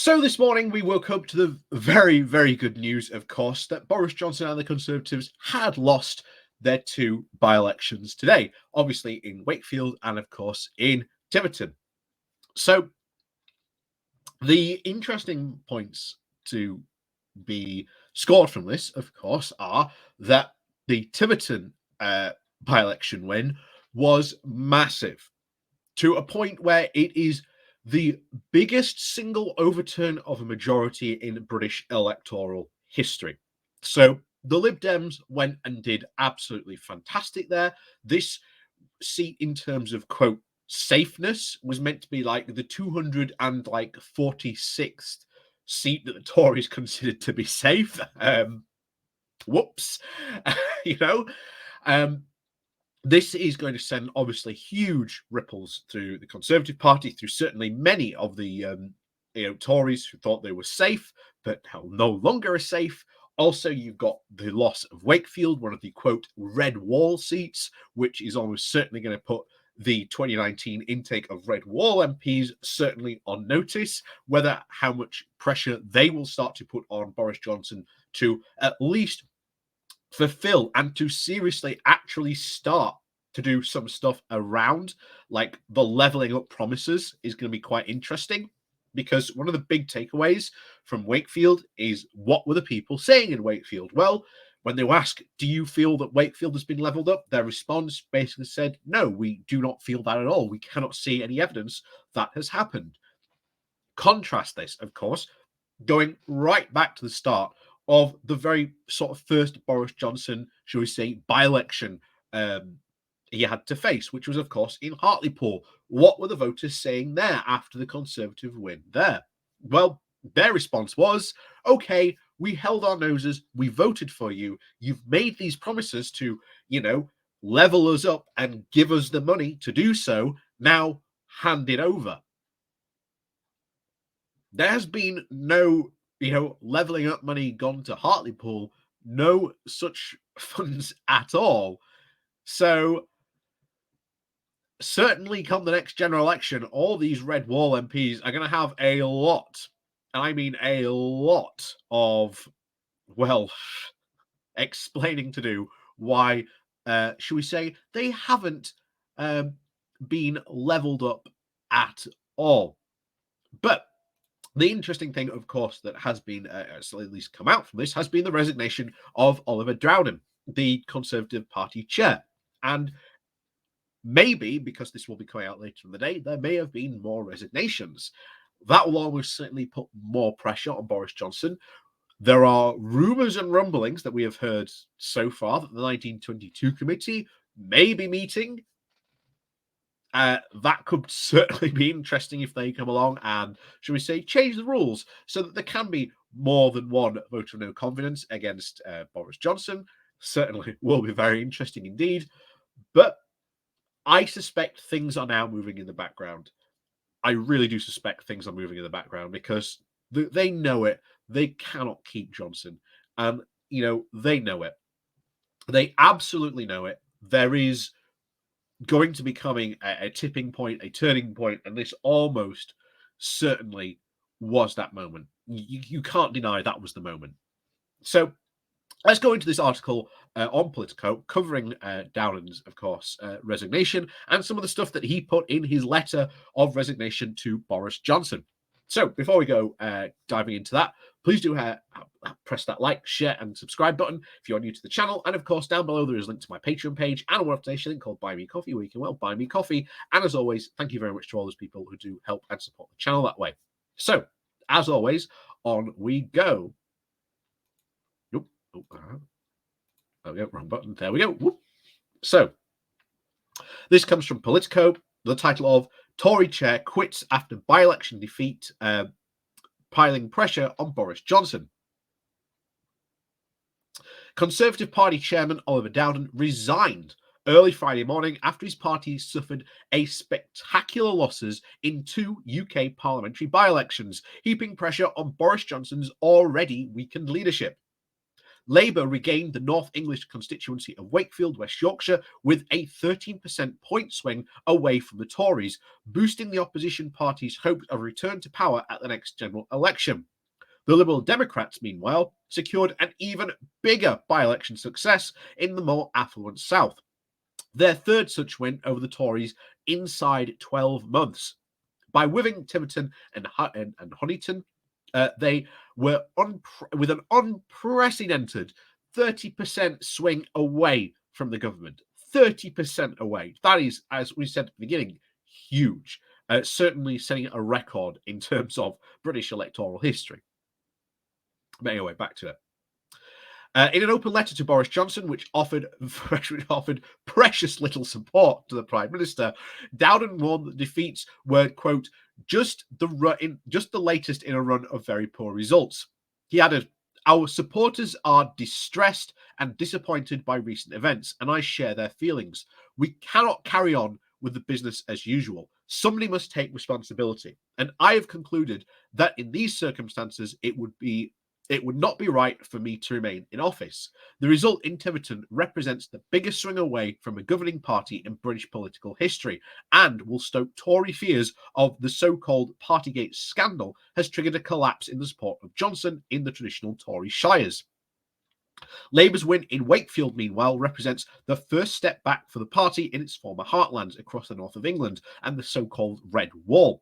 So this morning we woke up to the very, very good news, of course, that Boris Johnson and the Conservatives had lost their two by-elections today, obviously in Wakefield and, of course, in Tiverton. So the interesting points to be scored from this, of course, are that the Tiverton by-election win was massive, to a point where it is the biggest single overturn of a majority in British electoral history. So the Lib Dems went and did absolutely fantastic there. This seat, in terms of quote safeness, was meant to be like the 246th seat that the Tories considered to be safe. Whoops, you know. This is going to send obviously huge ripples through the Conservative Party, through certainly many of the Tories who thought they were safe, but now no longer are safe. Also, you've got the loss of Wakefield, one of the quote red wall seats, which is almost certainly going to put the 2019 intake of red wall MPs certainly on notice, whether how much pressure they will start to put on Boris Johnson to at least fulfill and to seriously actually start to do some stuff around like the leveling up promises is going to be quite interesting, because one of the big takeaways from Wakefield is, what were the people saying in Wakefield? Well, when they were asked, do you feel that Wakefield has been leveled up, their response basically said, no, we do not feel that at all. We cannot see any evidence that has happened. Contrast this, of course, going right back to the start of the very sort of first Boris Johnson, shall we say, by-election he had to face, which was, of course, in Hartlepool. What were the voters saying there after the Conservative win there? Well, their response was, okay, we held our noses, we voted for you, you've made these promises to, level us up and give us the money to do so, now hand it over. There has been no, leveling up money gone to Hartlepool, no such funds at all. So certainly come the next general election, all these red wall MPs are going to have a lot, and I mean a lot of, well, explaining to do why, should we say, they haven't been leveled up at all. But the interesting thing, of course, that has been, at least come out from this, has been the resignation of Oliver Dowden, the Conservative Party chair. And maybe, because this will be coming out later in the day, there may have been more resignations. That will almost certainly put more pressure on Boris Johnson. There are rumours and rumblings that we have heard so far that the 1922 committee may be meeting. That could certainly be interesting if they come along and, shall we say, change the rules so that there can be more than one vote of no confidence against Boris Johnson. Certainly will be very interesting indeed. But I suspect things are now moving in the background. I really do suspect things are moving in the background, because they know it. They cannot keep Johnson. And, they know it. They absolutely know it. There is going to be coming a tipping point, a turning point, and this almost certainly was that moment. You can't deny that was the moment. So let's go into this article on Politico covering Dowden's, of course, resignation and some of the stuff that he put in his letter of resignation to Boris Johnson. So before we go diving into that, please do press that like, share, and subscribe button if you're new to the channel. And of course, down below there is a link to my Patreon page and a website link called Buy Me Coffee, where you can, well, buy me coffee. And as always, thank you very much to all those people who do help and support the channel that way. So, as always, on we go. Nope. There we go, wrong button. There we go. Whoop. So, this comes from Politico, the title of Tory Chair Quits After By-Election Defeat, Piling Pressure on Boris Johnson. Conservative Party Chairman Oliver Dowden resigned early Friday morning after his party suffered a spectacular losses in two UK parliamentary by-elections, heaping pressure on Boris Johnson's already weakened leadership. Labour regained the North English constituency of Wakefield, West Yorkshire, with a 13% point swing away from the Tories, boosting the opposition party's hopes of a return to power at the next general election. The Liberal Democrats, meanwhile, secured an even bigger by-election success in the more affluent South, their third such win over the Tories inside 12 months. By whipping Tiverton and Honiton, they were with an unprecedented 30% swing away from the government. 30% away. That is, as we said at the beginning, huge. Certainly setting a record in terms of British electoral history. But anyway, back to it. In an open letter to Boris Johnson, which offered precious little support to the Prime Minister, Dowden warned that defeats were, quote, just the latest in a run of very poor results. He added, "Our supporters are distressed and disappointed by recent events, and I share their feelings. We cannot carry on with the business as usual. Somebody must take responsibility. And I have concluded that in these circumstances, it would not be right for me to remain in office. The result in Tiverton represents the biggest swing away from a governing party in British political history and will stoke Tory fears of the so-called Partygate scandal has triggered a collapse in the support of Johnson in the traditional Tory shires. Labour's win in Wakefield, meanwhile, represents the first step back for the party in its former heartlands across the north of England and the so-called Red Wall,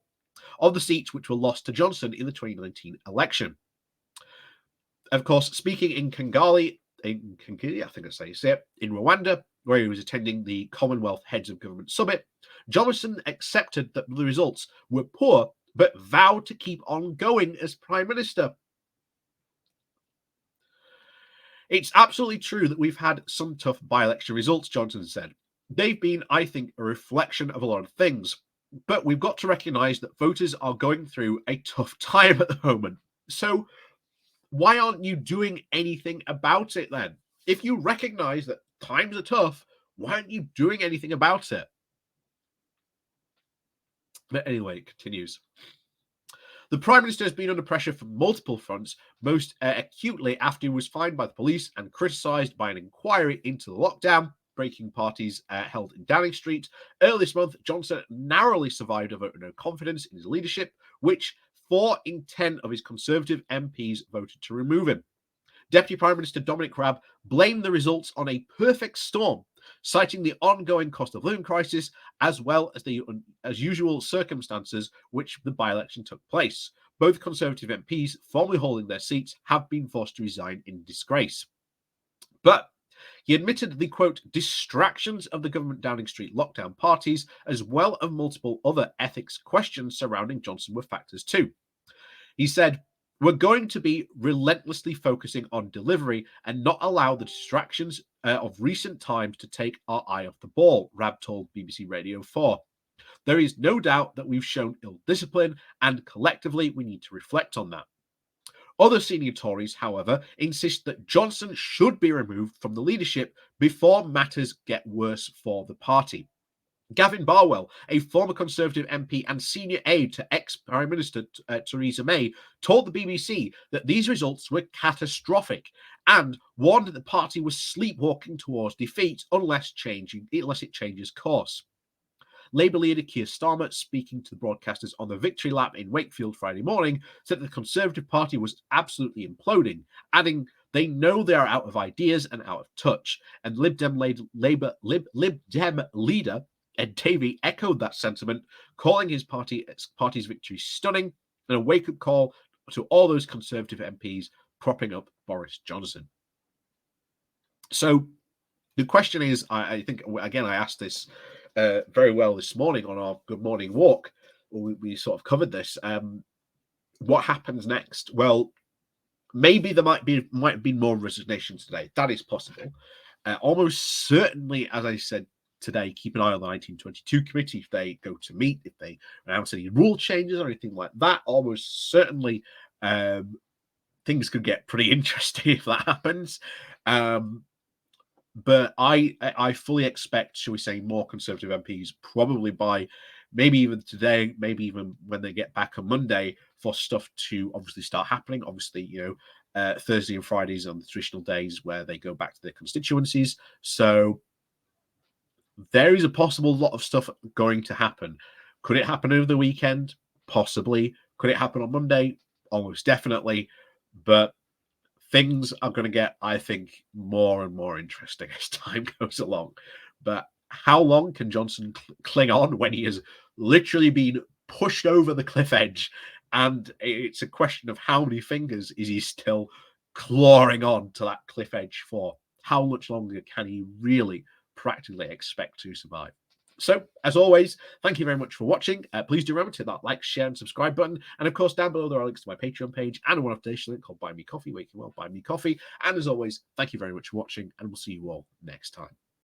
of the seats which were lost to Johnson in the 2019 election. Of course, speaking in Kigali, I think I say it, in Rwanda, where he was attending the Commonwealth Heads of Government Summit, Johnson accepted that the results were poor, but vowed to keep on going as Prime Minister. It's absolutely true that we've had some tough by-election results, Johnson said. They've been, I think, a reflection of a lot of things, but we've got to recognise that voters are going through a tough time at the moment. So why aren't you doing anything about it then? If you recognise that times are tough, why aren't you doing anything about it? But anyway, it continues. The Prime Minister has been under pressure from multiple fronts, most acutely after he was fined by the police and criticised by an inquiry into the lockdown breaking parties held in Downing Street. Earlier this month, Johnson narrowly survived a vote of no confidence in his leadership, which 4 in 10 of his Conservative MPs voted to remove him. Deputy Prime Minister Dominic Raab blamed the results on a perfect storm, citing the ongoing cost of living crisis as well as the usual circumstances which the by-election took place. Both Conservative MPs formerly holding their seats have been forced to resign in disgrace. But he admitted the, quote, distractions of the government Downing Street lockdown parties, as well as multiple other ethics questions surrounding Johnson were factors too. He said, "We're going to be relentlessly focusing on delivery and not allow the distractions of recent times to take our eye off the ball," Raab told BBC Radio 4. "There is no doubt that we've shown ill discipline, and collectively we need to reflect on that." Other senior Tories, however, insist that Johnson should be removed from the leadership before matters get worse for the party. Gavin Barwell, a former Conservative MP and senior aide to ex-Prime Minister Theresa May, told the BBC that these results were catastrophic and warned that the party was sleepwalking towards defeat unless it changes course. Labour leader Keir Starmer, speaking to the broadcasters on the victory lap in Wakefield Friday morning, said that the Conservative Party was absolutely imploding, adding they know they are out of ideas and out of touch. And Lib Dem leader Ed Davey echoed that sentiment, calling his party's victory stunning and a wake-up call to all those Conservative MPs propping up Boris Johnson. So the question is, I think, again, I asked this very well this morning on our Good Morning Walk. We sort of covered this. What happens next? Well, maybe there might have been more resignations today. That is possible. Almost certainly, as I said today, keep an eye on the 1922 committee if they go to meet, if they announce any rule changes or anything like that. Almost certainly, things could get pretty interesting if that happens. But I fully expect, shall we say, more Conservative MPs probably by maybe even today, maybe even when they get back on Monday, for stuff to obviously start happening. Obviously, Thursday and Fridays on the traditional days where they go back to their constituencies. So there is a possible lot of stuff going to happen. Could it happen over the weekend? Possibly. Could it happen on Monday? Almost definitely. But things are going to get, I think, more and more interesting as time goes along. But how long can Johnson cling on when he has literally been pushed over the cliff edge? And it's a question of how many fingers is he still clawing on to that cliff edge for? How much longer can he really practically expect to survive? So, as always, thank you very much for watching. Please do remember to hit that like, share, and subscribe button. And of course, down below there are links to my Patreon page and a one-off donation link called Buy Me Coffee, where you can buy me coffee. And as always, thank you very much for watching, and we'll see you all next time.